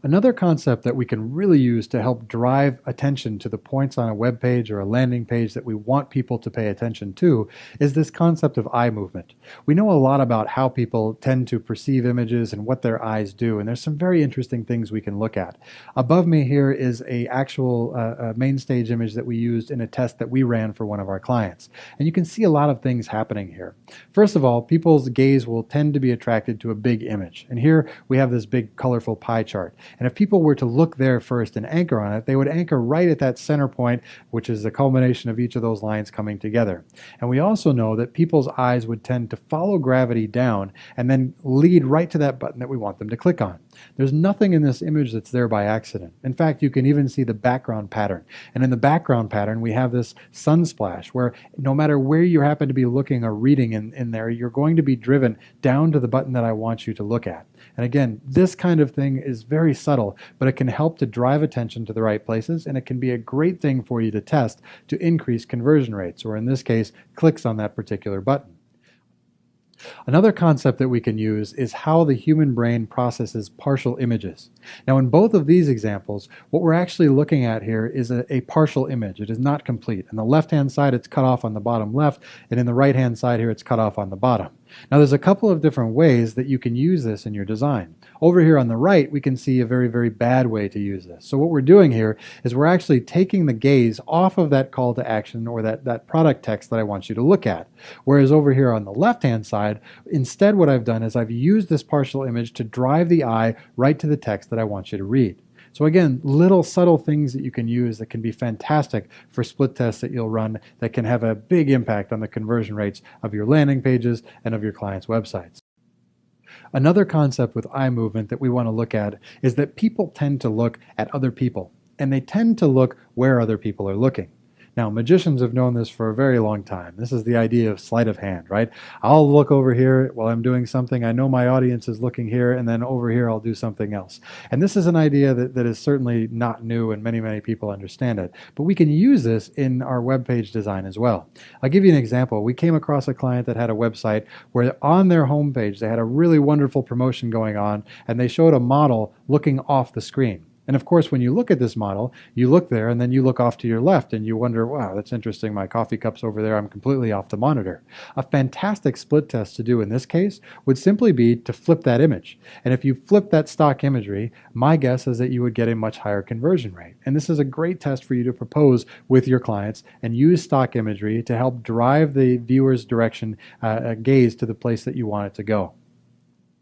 Another concept that we can really use to help drive attention to the points on a web page or a landing page that we want people to pay attention to is this concept of eye movement. We know a lot about how people tend to perceive images and what their eyes do, and there's some very interesting things we can look at. Above me here is an actual main stage image that we used in a test that we ran for one of our clients. And you can see a lot of things happening here. First of all, people's gaze will tend to be attracted to a big image. And here we have this big colorful pie chart. And if people were to look there first and anchor on it, they would anchor right at that center point, which is the culmination of each of those lines coming together. And we also know that people's eyes would tend to follow gravity down and then lead right to that button that we want them to click on. There's nothing in this image that's there by accident. In fact, you can even see the background pattern. And in the background pattern, we have this sun splash where no matter where you happen to be looking or reading in there, you're going to be driven down to the button that I want you to look at. And again, this kind of thing is very subtle, but it can help to drive attention to the right places, and it can be a great thing for you to test to increase conversion rates, or in this case, clicks on that particular button. Another concept that we can use is how the human brain processes partial images. Now, in both of these examples, what we're actually looking at here is a partial image. It is not complete. On the left-hand side, it's cut off on the bottom left, and in the right-hand side here, it's cut off on the bottom. Now, there's a couple of different ways that you can use this in your design. Over here on the right, we can see a very, very bad way to use this. So what we're doing here is we're actually taking the gaze off of that call to action or that product text that I want you to look at. Whereas over here on the left-hand side, instead what I've done is I've used this partial image to drive the eye right to the text that I want you to read. So again, little subtle things that you can use that can be fantastic for split tests that you'll run that can have a big impact on the conversion rates of your landing pages and of your clients' websites. Another concept with eye movement that we want to look at is that people tend to look at other people, and they tend to look where other people are looking. Now, magicians have known this for a very long time. This is the idea of sleight of hand, right? I'll look over here while I'm doing something. I know my audience is looking here, and then over here I'll do something else. And this is an idea that is certainly not new, and many, many people understand it. But we can use this in our web page design as well. I'll give you an example. We came across a client that had a website where on their homepage they had a really wonderful promotion going on, and they showed a model looking off the screen. And of course, when you look at this model, you look there and then you look off to your left and you wonder, wow, that's interesting. My coffee cup's over there. I'm completely off the monitor. A fantastic split test to do in this case would simply be to flip that image. And if you flip that stock imagery, my guess is that you would get a much higher conversion rate. And this is a great test for you to propose with your clients and use stock imagery to help drive the viewer's direction, gaze to the place that you want it to go.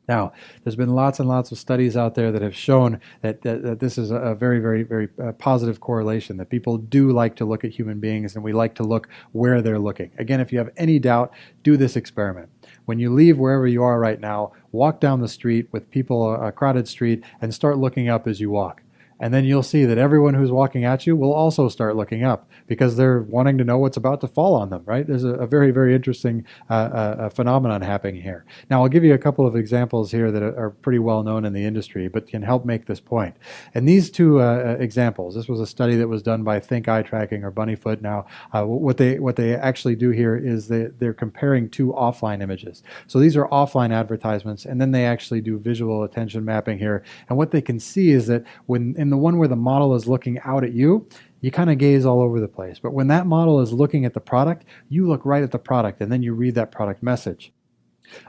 Now, there's been lots and lots of studies out there that have shown that this is a very, very, very positive correlation, that people do like to look at human beings and we like to look where they're looking. Again, if you have any doubt, do this experiment. When you leave wherever you are right now, walk down the street with people, a crowded street, and start looking up as you walk. And then you'll see that everyone who's walking at you will also start looking up because they're wanting to know what's about to fall on them, right? There's a very, very interesting phenomenon happening here. Now, I'll give you a couple of examples here that are pretty well known in the industry, but can help make this point. And these two examples, this was a study that was done by Think Eye Tracking or Bunnyfoot. Now, what they actually do here is they're comparing two offline images. So these are offline advertisements, and then they actually do visual attention mapping here. And what they can see is that when in the one where the model is looking out at you, you kind of gaze all over the place. But when that model is looking at the product, you look right at the product and then you read that product message.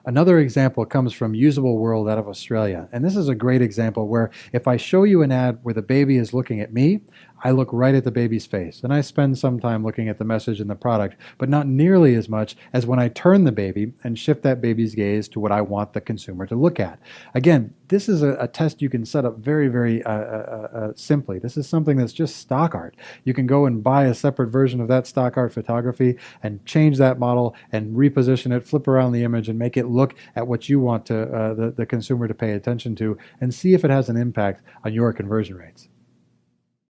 Another example comes from Usable World out of Australia. And this is a great example where if I show you an ad where the baby is looking at me, I look right at the baby's face. And I spend some time looking at the message in the product, but not nearly as much as when I turn the baby and shift that baby's gaze to what I want the consumer to look at. Again, this is a test you can set up very, very simply. This is something that's just stock art. You can go and buy a separate version of that stock art photography and change that model and reposition it, flip around the image and make it look at what you want the consumer to pay attention to and see if it has an impact on your conversion rates.